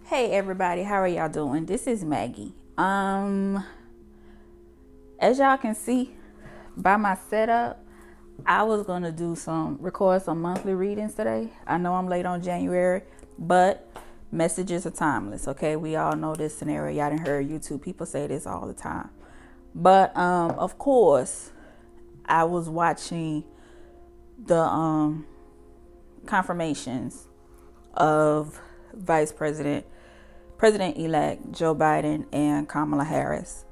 Hey everybody, how are y'all doing? This is Maggie. As y'all can see by my setup, I was gonna record some monthly readings today. I know I'm late on January, but messages are timeless, okay? We all know this scenario. Y'all done heard YouTube people say this all the time. But of course, I was watching the confirmations of President-elect Joe Biden and Kamala Harris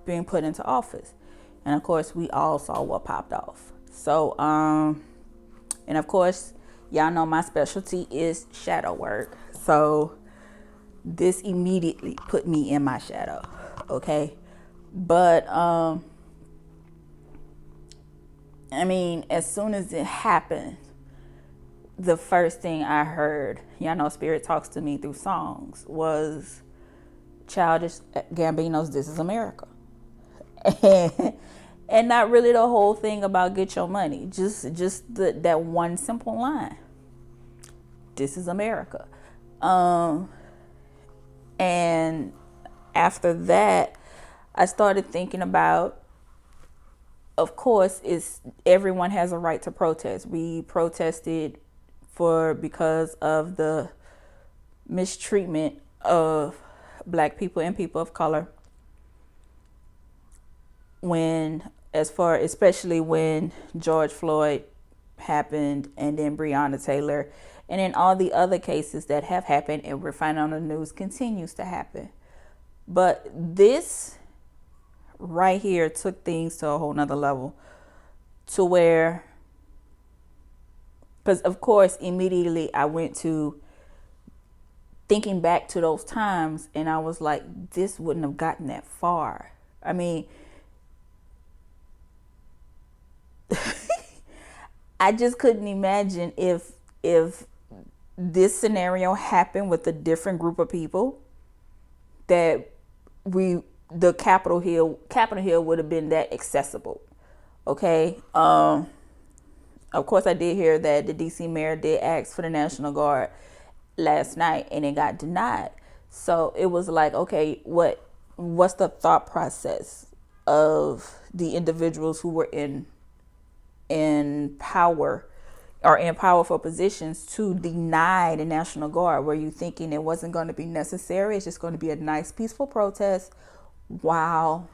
being put into office. And of course, we all saw what popped off. So, and of course, y'all know my specialty is shadow work. So this immediately put me in my shadow. Okay. But, I mean, as soon as it happened, the first thing I heard, y'all know Spirit talks to me through songs, was Childish Gambino's This Is America. And not really the whole thing about get your money. Just that one simple line. This is America. And after that, I started thinking about, of course, everyone has a right to protest. We protested because of the mistreatment of Black people and people of color especially when George Floyd happened, and then Breonna Taylor, and then all the other cases that have happened and we're finding on the news continues to happen. But this right here took things to a whole nother level, to where, because of course immediately I went to thinking back to those times, and I was like, this wouldn't have gotten that far. I mean, I just couldn't imagine if this scenario happened with a different group of people, that the Capitol Hill would have been that accessible. Okay. Of course, I did hear that the DC mayor did ask for the National Guard last night, and it got denied. So it was like, okay, what's the thought process of the individuals who were in power or in powerful positions to deny the National Guard? Were you thinking it wasn't going to be necessary? It's just going to be a nice, peaceful protest while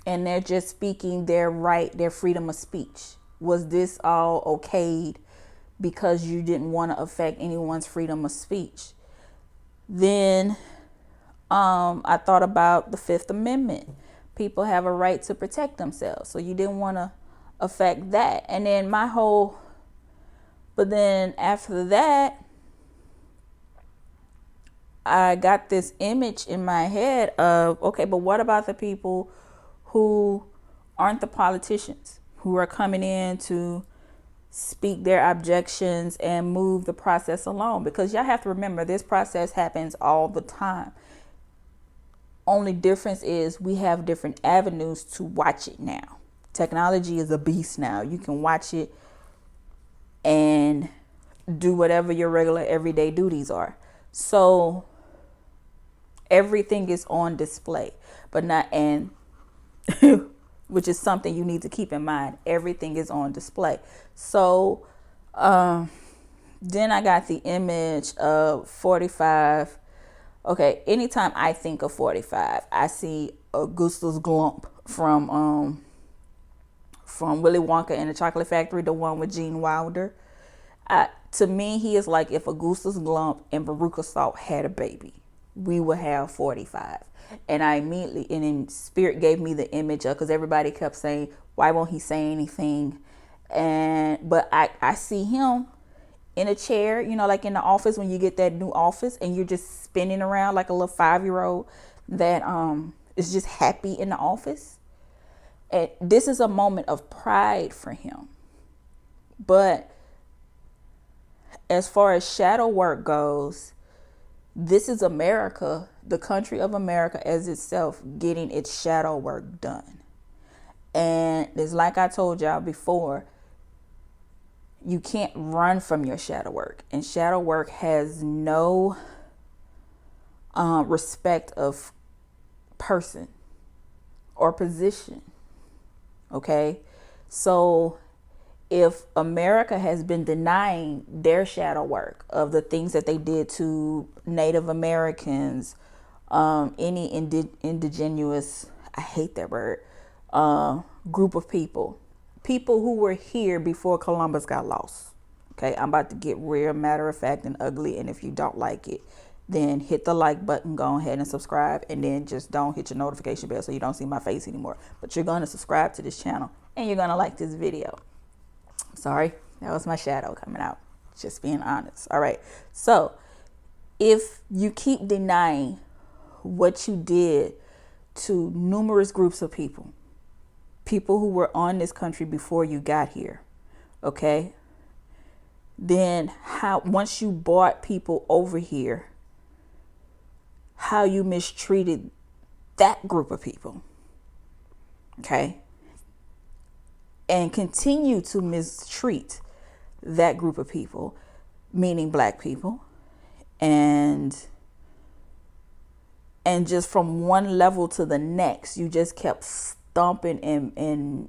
and they're just speaking their right, their freedom of speech. Was this all okayed because you didn't want to affect anyone's freedom of speech? Then I thought about the Fifth Amendment. People have a right to protect themselves. So you didn't want to affect that. And then but then after that, I got this image in my head of, okay, but what about the people who aren't the politicians, who are coming in to speak their objections and move the process along? Because y'all have to remember, this process happens all the time. Only difference is we have different avenues to watch it now. Technology is a beast now. You can watch it and do whatever your regular everyday duties are. So everything is on display, but not, and which is something you need to keep in mind. Everything is on display. So then I got the image of 45. Okay, anytime I think of 45, I see Augustus Glump from Willy Wonka and the Chocolate Factory, the one with Gene Wilder. To me, he is like if Augustus Glump and Veruca Salt had a baby, we would have 45. And I immediately, and then Spirit gave me the image of, because everybody kept saying, why won't he say anything? But I see him in a chair, you know, like in the office when you get that new office and you're just spinning around like a little 5-year-old that is just happy in the office. And this is a moment of pride for him. But as far as shadow work goes, this is America, the country of America as itself, getting its shadow work done. And it's like I told y'all before, You can't run from your shadow work. And shadow work has no respect of person or position. Okay? So if America has been denying their shadow work of the things that they did to Native Americans, any indigenous, I hate that word, group of people who were here before Columbus got lost. Okay, I'm about to get real matter of fact and ugly, and if you don't like it, then hit the like button, go ahead and subscribe, and then just don't hit your notification bell so you don't see my face anymore. But you're going to subscribe to this channel and you're going to like this video. Sorry, that was my shadow coming out. Just being honest. All right. So if you keep denying what you did to numerous groups of people who were on this country before you got here, okay, then once you brought people over here, how you mistreated that group of people, okay, and continue to mistreat that group of people, meaning black people, and just from one level to the next, you just kept stomping and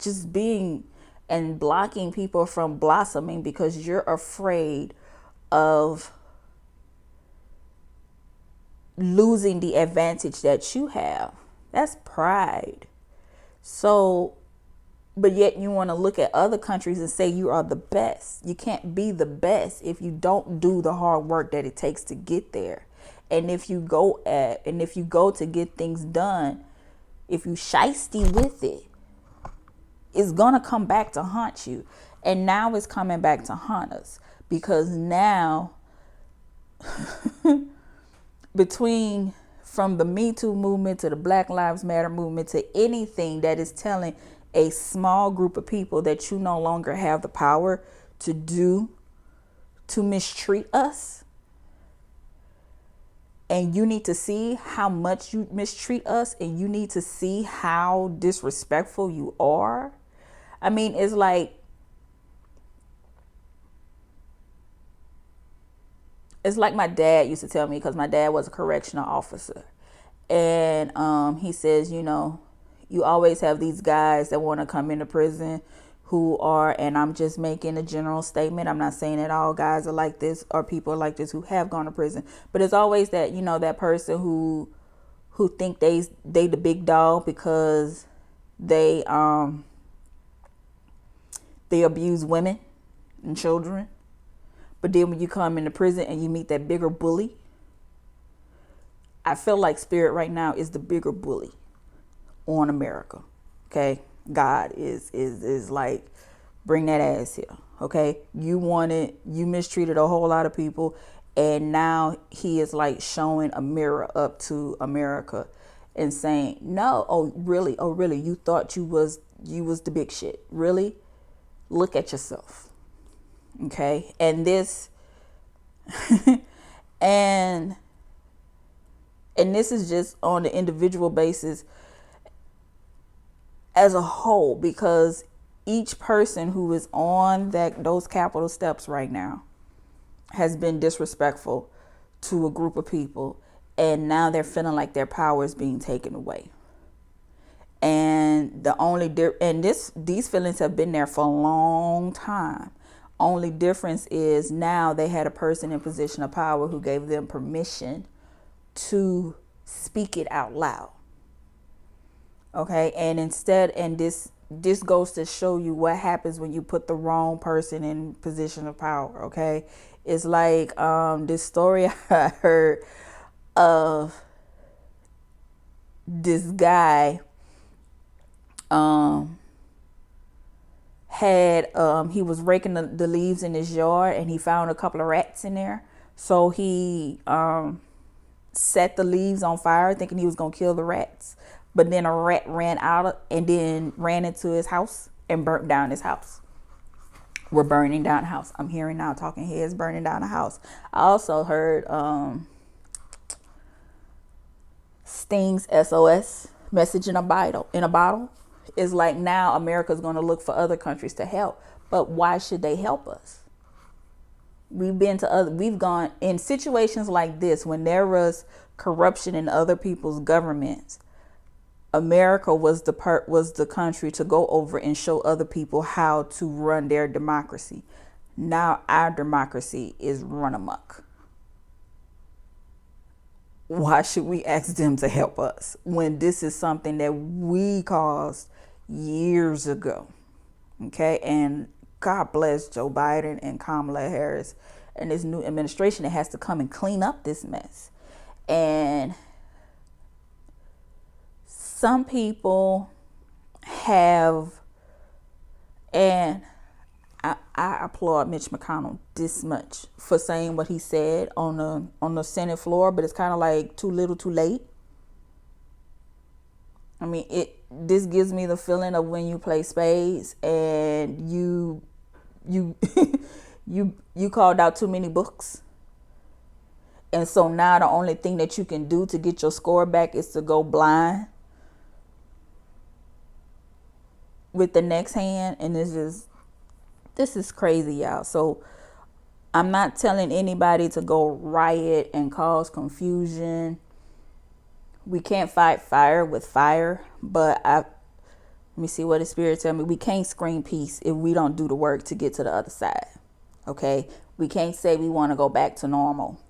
just being and blocking people from blossoming because you're afraid of losing the advantage that you have. That's pride. So, but yet you want to look at other countries and say you are the best. You can't be the best if you don't do the hard work that it takes to get there. And if you go to get things done, if you shiesty with it, it's gonna come back to haunt you. And now it's coming back to haunt us because now from the Me Too movement to the Black Lives Matter movement to anything that is telling a small group of people that you no longer have the power to mistreat us, and you need to see how much you mistreat us, and you need to see how disrespectful you are. I mean, it's like my dad used to tell me, because my dad was a correctional officer, and he says, you always have these guys that want to come into prison who are, and I'm just making a general statement, I'm not saying that all guys are like this or people are like this who have gone to prison, but it's always that, that person who think they the big dog because they abuse women and children. But then when you come into prison and you meet that bigger bully, I feel like Spirit right now is the bigger bully on America. Okay, God is like, bring that ass here. Okay, you mistreated a whole lot of people, and now he is like showing a mirror up to America and saying, no, oh really, you thought you was the big shit, really? Look at yourself. Okay, and this and this is just on the individual basis as a whole, because each person who is on those Capitol steps right now has been disrespectful to a group of people, and now they're feeling like their power is being taken away. And these feelings have been there for a long time. Only difference is now they had a person in position of power who gave them permission to speak it out loud. Okay, and this goes to show you what happens when you put the wrong person in position of power. Okay, it's like this story I heard of this guy he was raking the leaves in his yard, and he found a couple of rats in there. So he set the leaves on fire thinking he was gonna kill the rats, but then a rat ran into his house and burnt down his house. We're burning down the house. I'm hearing now talking heads burning down the house. I also heard Sting's SOS message in a bottle is like, now America's going to look for other countries to help, But why should they help us? We've gone in situations like this when there was corruption in other people's governments. America was the country to go over and show other people how to run their democracy. Now our democracy is run amok. Why should we ask them to help us when this is something that we caused years ago? Okay, and God bless Joe Biden and Kamala Harris and this new administration that has to come and clean up this mess. And some people have, and I applaud Mitch McConnell this much for saying what he said on the Senate floor, but it's kind of like too little, too late. I mean, this gives me the feeling of when you play spades and you called out too many books. And so now the only thing that you can do to get your score back is to go blind with the next hand. And this is crazy, y'all. So I'm not telling anybody to go riot and cause confusion. We can't fight fire with fire, but let me see what the Spirit tell me. We can't scream peace if we don't do the work to get to the other side. Okay? We can't say we want to go back to normal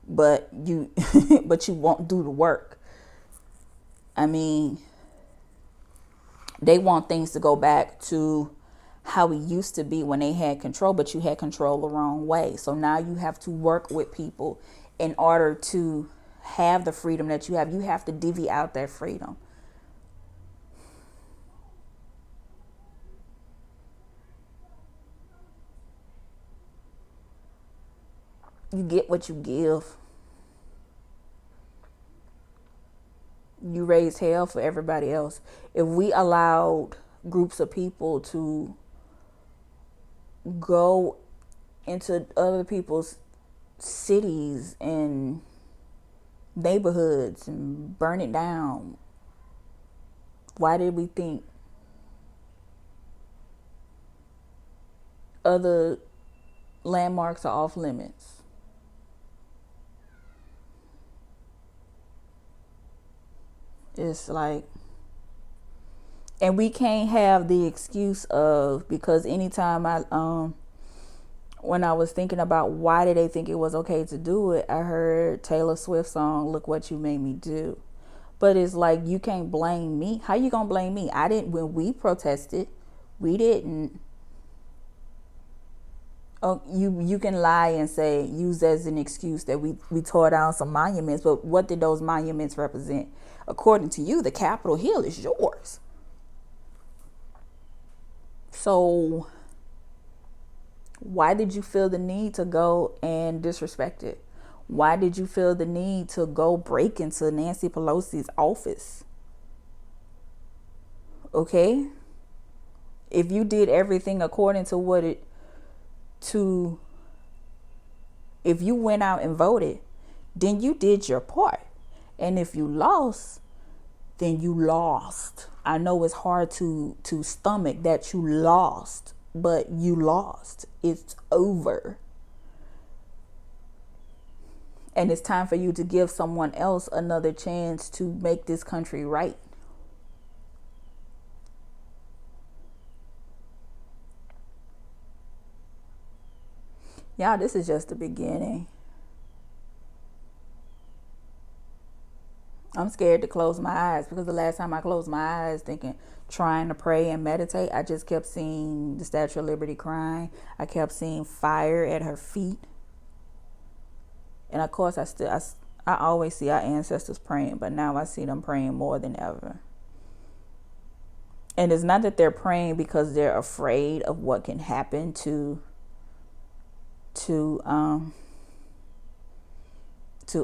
but you won't do the work. I mean, they want things to go back to how it used to be when they had control, but you had control the wrong way. So now you have to work with people in order to have the freedom that you have. You have to divvy out that freedom. You get what you give. You raise hell for everybody else. If we allowed groups of people to go into other people's cities and neighborhoods and burn it down, why did we think other landmarks are off limits? It's like, and we can't have the excuse of, because anytime when I was thinking about why did they think it was okay to do it, I heard Taylor Swift's song, Look What You Made Me Do. But it's like, you can't blame me. How you gonna blame me? I didn't, when we protested, we didn't. Oh, you can lie and say, use as an excuse that we tore down some monuments, but what did those monuments represent? According to you, the Capitol Hill is yours. So why did you feel the need to go and disrespect it? Why did you feel the need to go break into Nancy Pelosi's office? Okay? If you did everything according to if you went out and voted, then you did your part. And if you lost, then you lost. I know it's hard to stomach that you lost, but you lost. It's over. And it's time for you to give someone else another chance to make this country right. Y'all, this is just the beginning. I'm scared to close my eyes because the last time I closed my eyes trying to pray and meditate, I just kept seeing the Statue of Liberty crying. I kept seeing fire at her feet. And of course, I always see our ancestors praying, but now I see them praying more than ever. And it's not that they're praying because they're afraid of what can happen to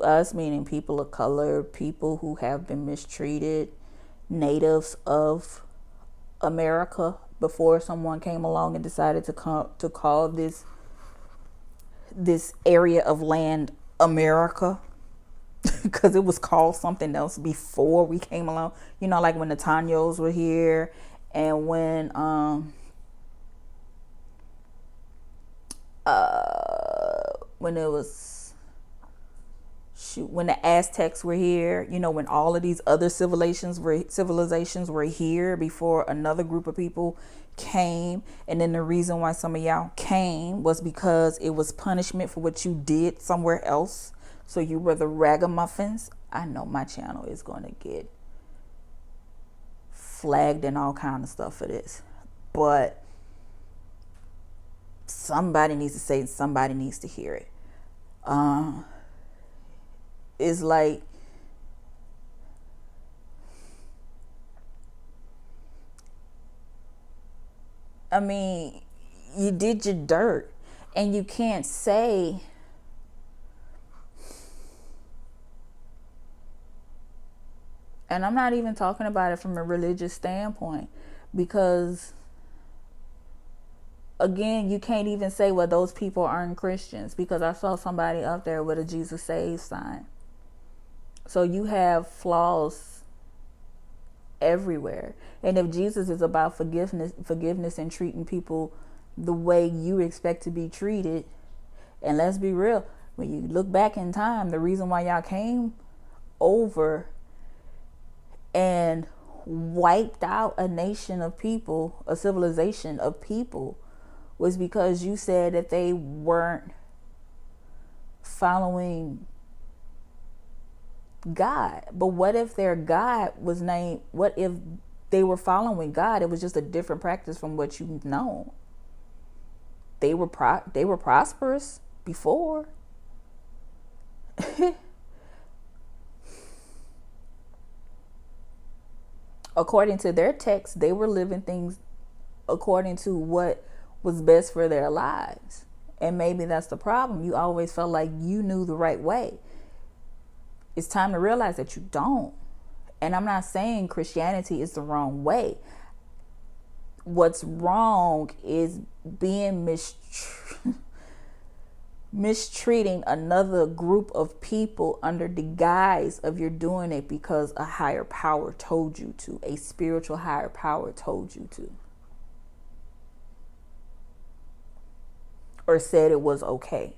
us, meaning people of color, people who have been mistreated, natives of America, before someone came along and decided to call this area of land America, because it was called something else before we came along. You know, like when the Tanyos were here, and when when it was when the Aztecs were here, when all of these other civilizations were here before another group of people came. And then the reason why some of y'all came was because it was punishment for what you did somewhere else. So you were the Ragamuffins. I know my channel is going to get flagged and all kind of stuff for this, but somebody needs to say it, somebody needs to hear it. It's like, I mean, you did your dirt, and you can't say, and I'm not even talking about it from a religious standpoint, because again, you can't even say, well, those people aren't Christians, because I saw somebody up there with a Jesus Saves sign. So you have flaws everywhere. And if Jesus is about forgiveness and treating people the way you expect to be treated, and let's be real, when you look back in time, the reason why y'all came over and wiped out a nation of people, a civilization of people, was because you said that they weren't following God. But what if their God was named, what if they were following God? It was just a different practice from what you've known. They were prosperous before. According to their text, they were living things according to what was best for their lives. And maybe that's the problem. You always felt like you knew the right way. It's time to realize that you don't. And I'm not saying Christianity is the wrong way. What's wrong is being mistreating another group of people under the guise of you're doing it because a higher power told you to, a spiritual higher power told you to, or said it was okay.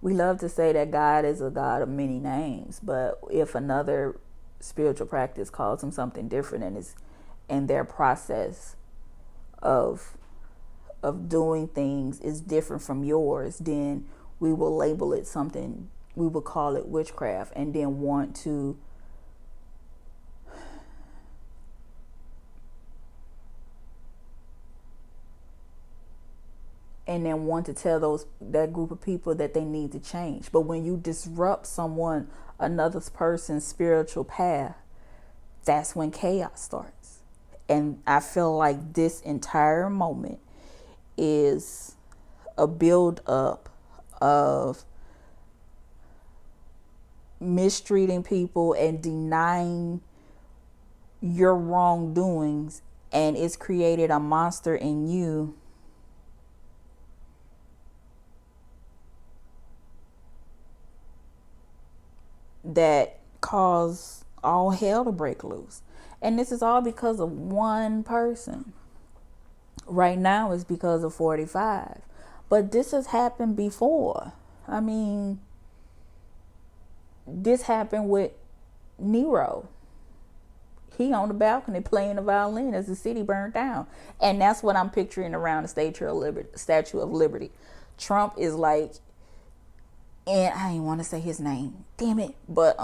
We love to say that God is a God of many names, but if another spiritual practice calls him something different and is in their process of doing things is different from yours, then we will label it something, we will call it witchcraft, and then want to tell that group of people that they need to change. But when you disrupt another person's spiritual path, that's when chaos starts. And I feel like this entire moment is a build up of mistreating people and denying your wrongdoings, and it's created a monster in you that cause all hell to break loose. And this is all because of one person. Right now it's because of 45. But this has happened before. I mean, this happened with Nero. He on the balcony playing the violin as the city burned down. And that's what I'm picturing around the Statue of Liberty. Trump is like, and I didn't want to say his name, damn it, but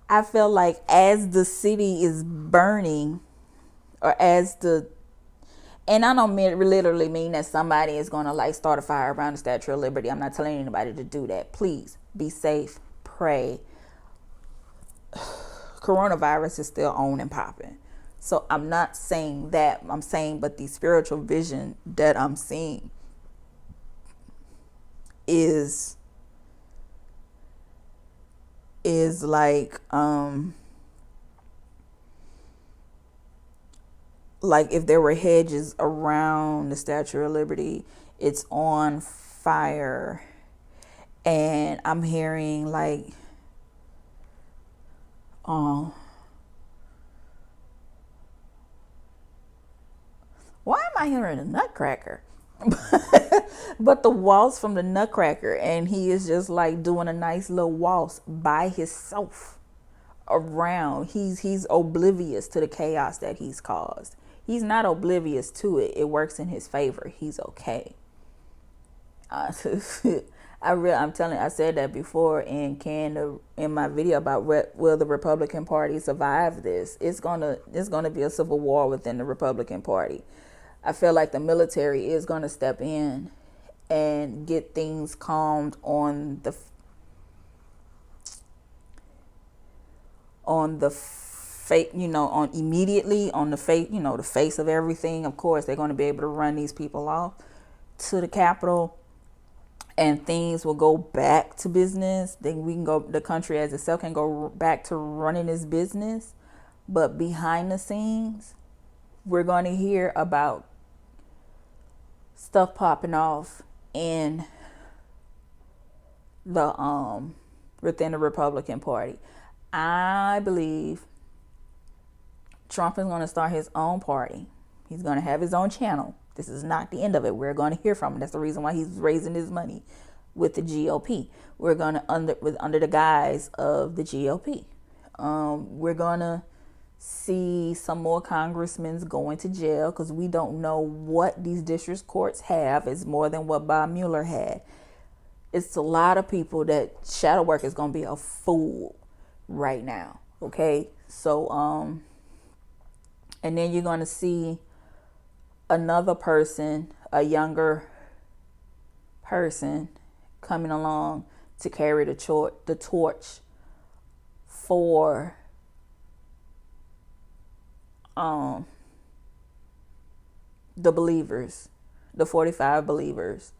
I feel like as the city is burning, or and I don't literally mean that somebody is going to like start a fire around the Statue of Liberty. I'm not telling anybody to do that. Please be safe, pray. Coronavirus is still on and popping. So I'm not saying that. I'm saying, but the spiritual vision that I'm seeing is like if there were hedges around the Statue of Liberty, it's on fire. And I'm hearing like Um, why am I hearing a Nutcracker? But the waltz from the Nutcracker, and he is just like doing a nice little waltz by himself around. He's oblivious to the chaos that he's caused. He's not oblivious to it. It works in his favor. He's okay. Uh, I'm telling. I said that before in my video about will the Republican Party survive this? It's gonna be a civil war within the Republican Party. I feel like the military is gonna step in and get things calmed on the fate, on immediately on the fate, the face of everything. Of course, they're going to be able to run these people off to the Capitol, and things will go back to business. Then the country as itself can go back to running its business. But behind the scenes, we're going to hear about stuff popping off in the within the Republican Party. I believe Trump is going to start his own party. He's going to have his own channel. This is not the end of it. We're going to hear from him. That's the reason why he's raising his money with the GOP. We're going to under the guise of the GOP. We're going to see some more congressmen going to jail because we don't know what these district courts have. It's more than what Bob Mueller had. It's a lot of people that shadow work is going to be a fool right now. Okay. So, and then you're going to see another person, a younger person coming along to carry the torch for the believers, the 45 believers,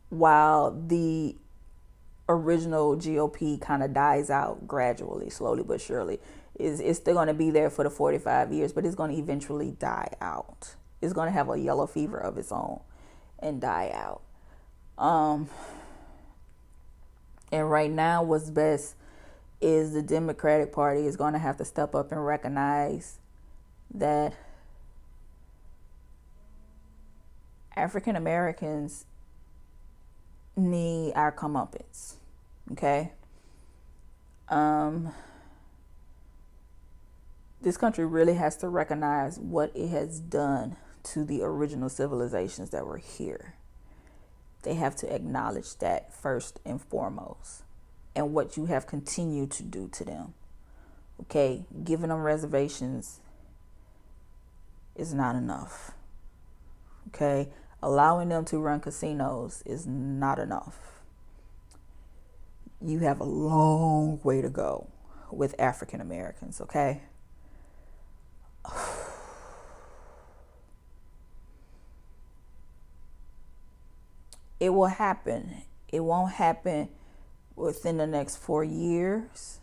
while the original GOP kind of dies out gradually, slowly but surely. It's still going to be there for the 45 years, but it's going to eventually die out. It's going to have a yellow fever of its own and die out. And right now, what's best is the Democratic Party is going to have to step up and recognize that African Americans need our comeuppance. Okay? This country really has to recognize what it has done to the original civilizations that were here. They have to acknowledge that first and foremost, and what you have continued to do to them. Okay? Giving them reservations is not enough. Okay? Allowing them to run casinos is not enough. You have a long way to go with African Americans, okay? It will happen. It won't happen within the next 4 years.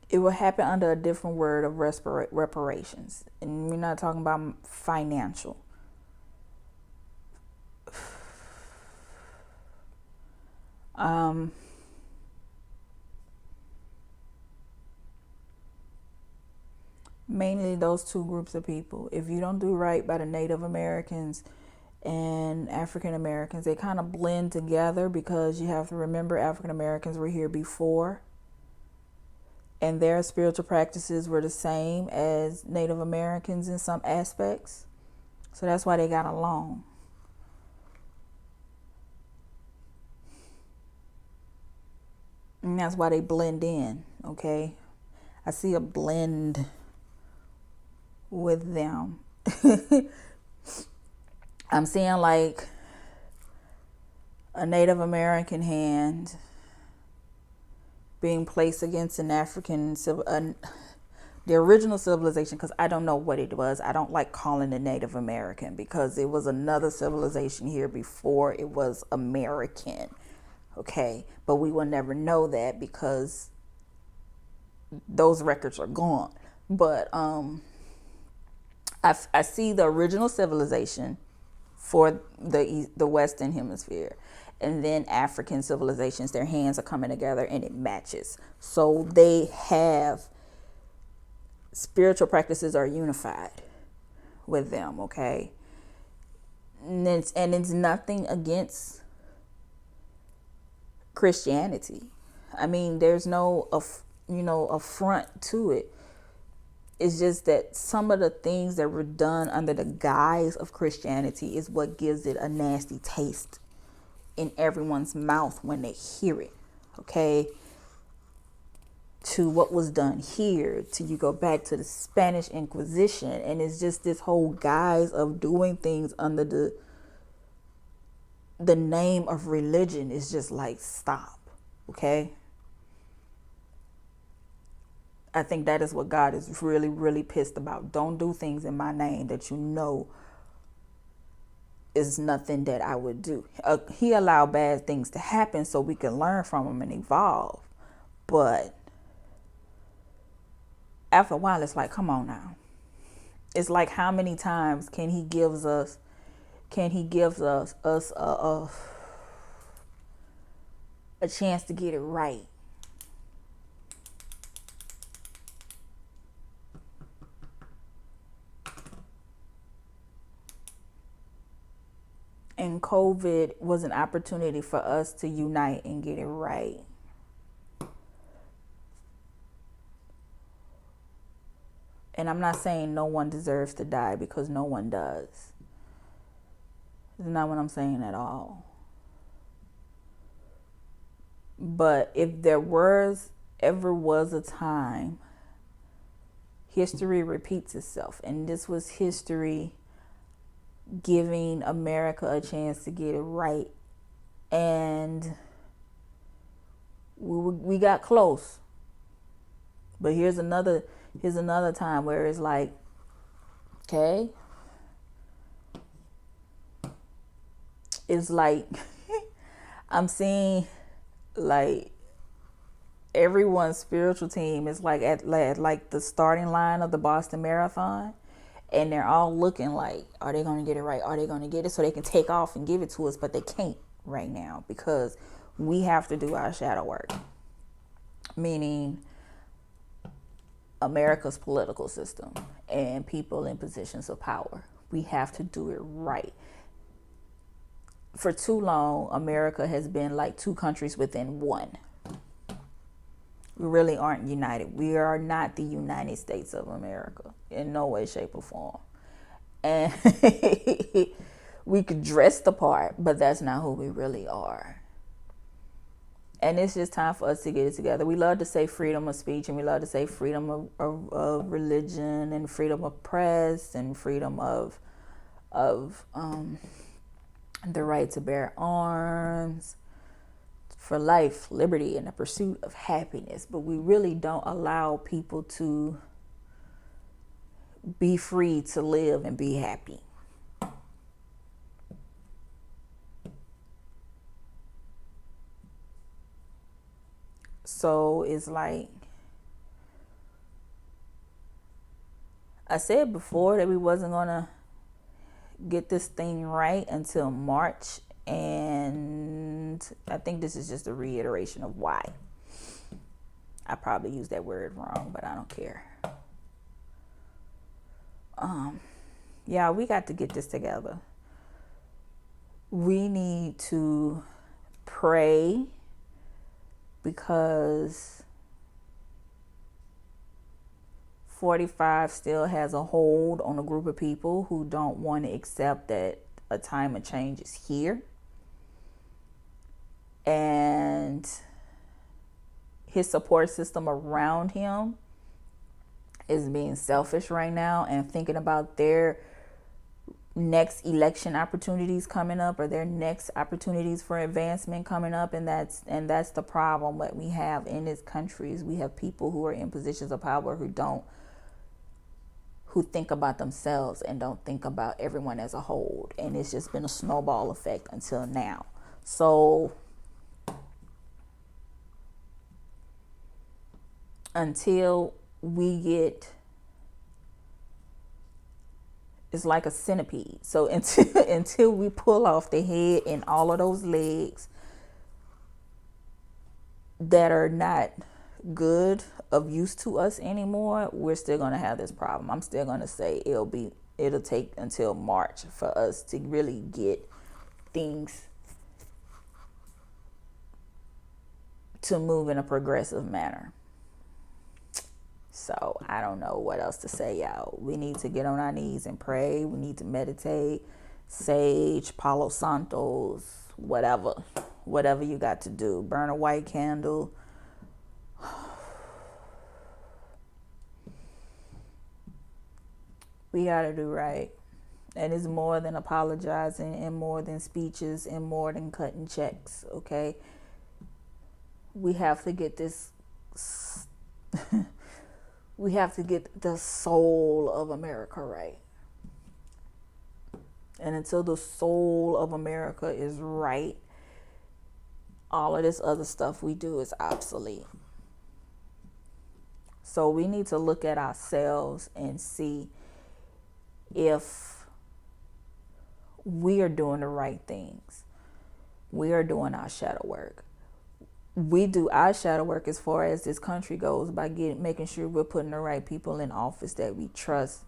It will happen under a different word of reparations. And we're not talking about financial. Mainly those two groups of people. If you don't do right by the Native Americans and African Americans, they kind of blend together because you have to remember African Americans were here before. And their spiritual practices were the same as Native Americans in some aspects. So that's why they got along. And that's why they blend in, okay? I see a blend with them. I'm seeing like a Native American hand being placed against an African, the original civilization, because I don't know what it was. I don't like calling it Native American because it was another civilization here before it was American. Okay, but we will never know that because those records are gone. But I see the original civilization for the Western Hemisphere. And then African civilizations, their hands are coming together and it matches. So they have spiritual practices are unified with them, okay? And it's nothing against Christianity. I mean, there's no affront to it. It's just that some of the things that were done under the guise of Christianity is what gives it a nasty taste in everyone's mouth when they hear it. Okay? To what was done here, to you go back to the Spanish Inquisition, and it's just this whole guise of doing things under the name of religion is just like, stop. Okay? I think that is what God is really, really pissed about. Don't do things in my name that you know is nothing that I would do. He allowed bad things to happen so we can learn from them and evolve. But after a while, it's like, come on now. It's like, how many times can he gives us a chance to get it right? And COVID was an opportunity for us to unite and get it right. And I'm not saying no one deserves to die, because no one does. That's not what I'm saying at all. But if there ever was a time, history repeats itself. And this was history giving America a chance to get it right. And we got close. But here's another time where it's like, okay, it's like I'm seeing like everyone's spiritual team is like at like the starting line of the Boston Marathon, and they're all looking like, are they going to get it right? Are they going to get it so they can take off and give it to us? But they can't right now, because we have to do our shadow work, meaning America's political system and people in positions of power. We have to do it right. For too long, America has been like two countries within one. We really aren't united. We are not the United States of America in no way, shape, or form. And we could dress the part, but that's not who we really are. And it's just time for us to get it together. We love to say freedom of speech, and we love to say freedom of religion, and freedom of press, and freedom of the right to bear arms, for life, liberty, and the pursuit of happiness. But we really don't allow people to be free to live and be happy. So it's like I said before, that we wasn't gonna get this thing right until March, and I think this is just a reiteration of why. I probably used that word wrong, but I don't care. Yeah, we got to get this together. We need to pray, because 45 still has a hold on a group of people who don't want to accept that a time of change is here. And his support system around him is being selfish right now and thinking about their next election opportunities coming up, or their next opportunities for advancement coming up. And that's the problem that we have in this country, is we have people who are in positions of power who think about themselves and don't think about everyone as a whole. And it's just been a snowball effect until now. So until we get It's like a centipede. So until we pull off the head and all of those legs that are not good of use to us anymore, we're still going to have this problem. I'm still going to say it'll take until March for us to really get things to move in a progressive manner. So I don't know what else to say, y'all. We need to get on our knees and pray. We need to meditate, sage, Palo Santos, whatever you got to do. Burn a white candle. We got to do right. And it's more than apologizing and more than speeches and more than cutting checks, okay? We have to get this... we have to get the soul of America right. And until the soul of America is right, all of this other stuff we do is obsolete. So we need to look at ourselves and see if we are doing the right things. We are doing our shadow work. We do our shadow work as far as this country goes by making sure we're putting the right people in office that we trust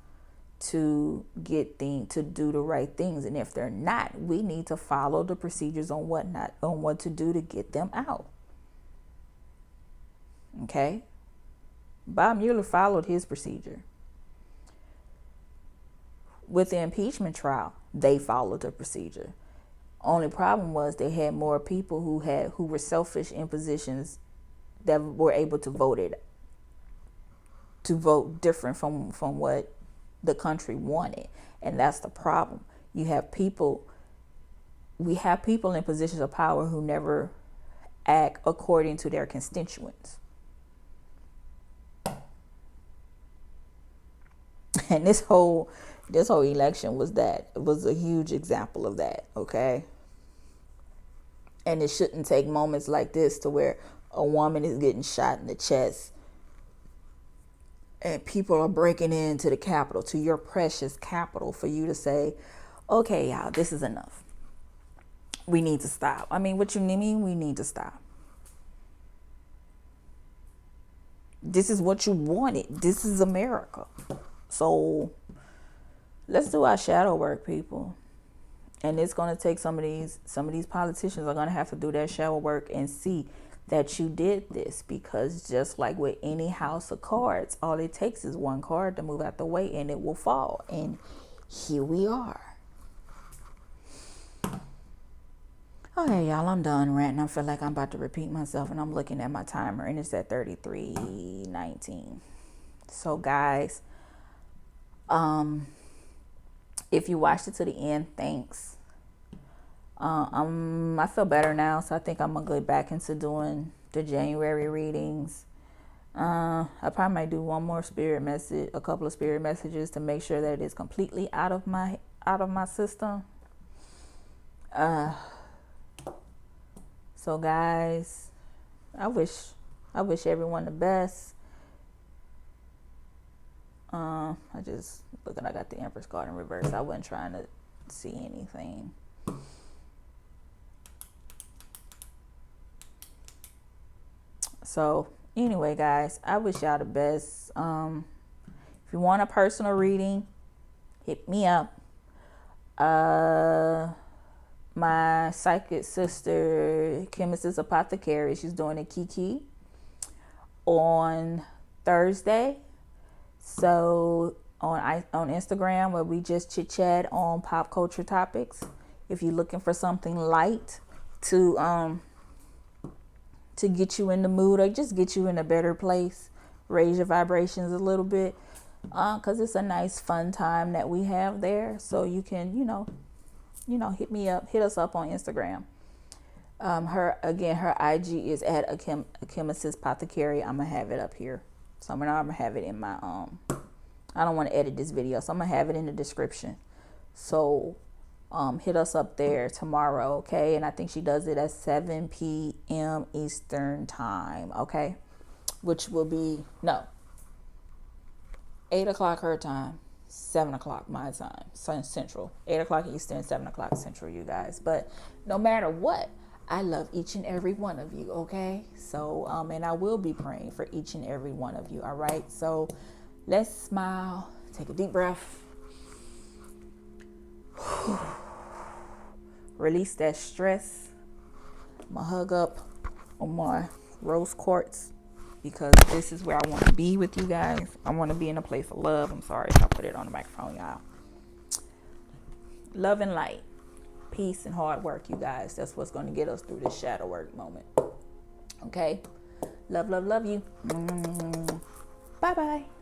to to do the right things. And if they're not, we need to follow the procedures on what to do to get them out. Okay? Bob Mueller followed his procedure. With the impeachment trial, they followed the procedure. Only problem was they had more people who were selfish in positions that were able to vote different from what the country wanted. And that's the problem. We have people in positions of power who never act according to their constituents. And this whole election was a huge example of that, okay? And it shouldn't take moments like this to where a woman is getting shot in the chest and people are breaking into the Capitol, to your precious Capitol, for you to say, okay, y'all, this is enough. We need to stop. I mean, what you mean we need to stop? This is what you wanted. This is America. So let's do our shadow work, people. And it's going to take some of these politicians are going to have to do their shadow work and see that you did this, because just like with any house of cards, all it takes is one card to move out the way and it will fall. And here we are. Okay, y'all, I'm done ranting. I feel like I'm about to repeat myself, and I'm looking at my timer and it's at 33:19. So guys, if you watched it to the end, thanks. I feel better now, so I think I'm gonna go back into doing the January readings. I probably might do one more a couple of spirit messages to make sure that it is completely out of my system. So guys, I wish everyone the best. I got the Empress card in reverse. I wasn't trying to see anything. So anyway, guys, I wish y'all the best. If you want a personal reading, hit me up. My psychic sister, Chemist's Apothecary, she's doing a Kiki on Thursday. So on Instagram, where we just chit chat on pop culture topics. If you're looking for something light to get you in the mood or just get you in a better place, raise your vibrations a little bit, because it's a nice fun time that we have there. So you can, hit us up on Instagram. Her IG is at a chemist's apothecary. I'm gonna have it up here. So I'm gonna have it in my I don't want to edit this video, so I'm gonna have it in the description. So hit us up there tomorrow, okay? And I think she does it at 7 p.m. Eastern time, okay? Which will be 8 o'clock her time. 7 o'clock my time, Central, 8 o'clock Eastern, 7 o'clock Central, you guys. But no matter what, I love each and every one of you, okay? So, and I will be praying for each and every one of you, all right? So let's smile, take a deep breath, release that stress. I'm gonna hug up on my rose quartz because this is where I want to be with you guys. I want to be in a place of love. I'm sorry if I put it on the microphone, y'all. Love and light, peace and hard work, you guys. That's what's going to get us through this shadow work moment. Okay? Love, love, love you. Bye-bye.